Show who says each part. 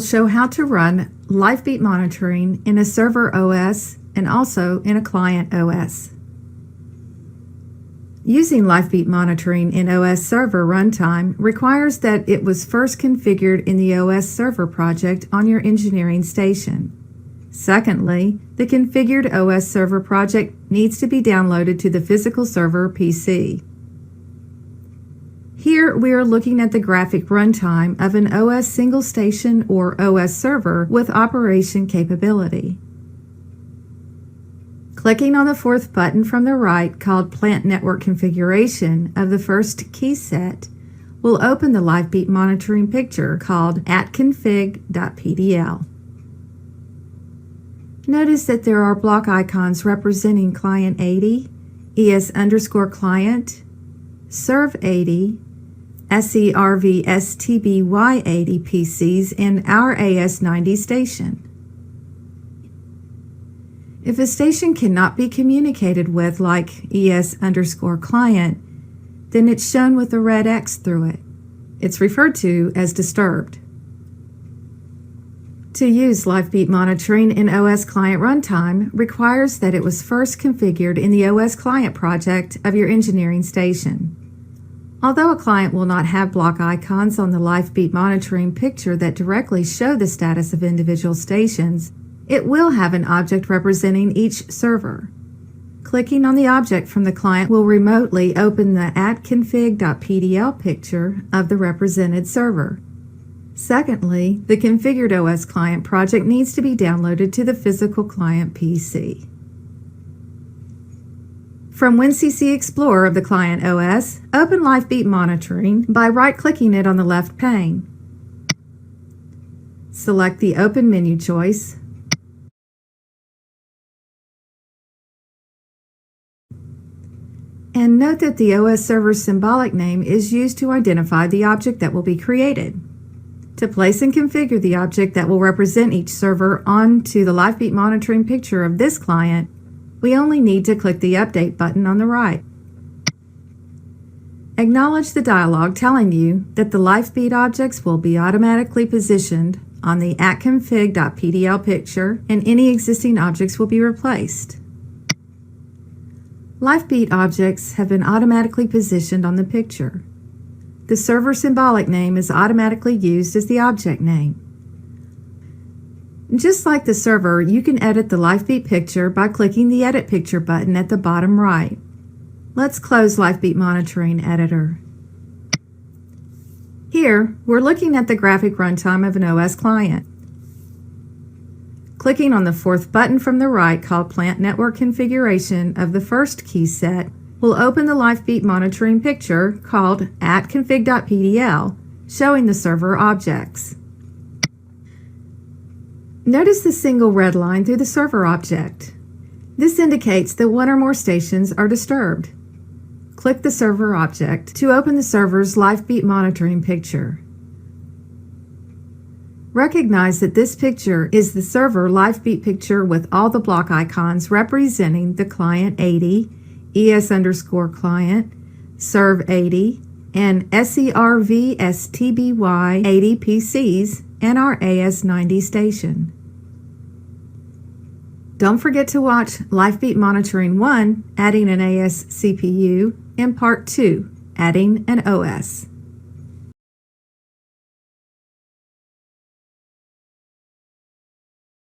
Speaker 1: show how to run Lifebeat monitoring in a server OS and also in a client OS. Using Lifebeat monitoring in OS server runtime requires that it was first configured in the OS server project on your engineering station. Secondly, the configured OS server project needs to be downloaded to the physical server PC. Here we are looking at the graphic runtime of an OS single station or OS server with operation capability. Clicking on the fourth button from the right, called Plant Network Configuration of the first key set, will open the Lifebeat monitoring picture called atconfig.pdl. Notice that there are block icons representing Client 80, ES_client, Serve 80, SERVSTBY80 PCs, and our AS90 station. If a station cannot be communicated with, like ES_client, then it's shown with a red X through it. It's referred to as disturbed. To use Lifebeat monitoring in OS client runtime requires that it was first configured in the OS client project of your engineering station. Although a client will not have block icons on the Lifebeat monitoring picture that directly show the status of individual stations, it will have an object representing each server. Clicking on the object from the client will remotely open the atconfig.pdl picture of the represented server. Secondly, the configured OS client project needs to be downloaded to the physical client PC. From WinCC Explorer of the client OS, open Lifebeat monitoring by right-clicking it on the left pane. Select the Open menu choice, and note that the OS server's symbolic name is used to identify the object that will be created. To place and configure the object that will represent each server onto the Lifebeat monitoring picture of this client, we only need to click the Update button on the right. Acknowledge the dialog telling you that the Lifebeat objects will be automatically positioned on the atconfig.pdl picture and any existing objects will be replaced. Lifebeat objects have been automatically positioned on the picture. The server symbolic name is automatically used as the object name. Just like the server, you can edit the Lifebeat picture by clicking the Edit Picture button at the bottom right. Let's close Lifebeat Monitoring Editor. Here, we're looking at the graphic runtime of an OS client. Clicking on the fourth button from the right, called Plant Network Configuration of the first key set, will open the Lifebeat monitoring picture called atconfig.pdl, showing the server objects. Notice the single red line through the server object. This indicates that one or more stations are disturbed. Click the server object to open the server's Lifebeat monitoring picture. Recognize that this picture is the server Lifebeat picture with all the block icons representing the Client 80, ES_client, Serve 80, and SERVSTBY80 PCs, and our AS90 station. Don't forget to watch Lifebeat Monitoring 1, adding an AS CPU, and Part 2, adding an OS.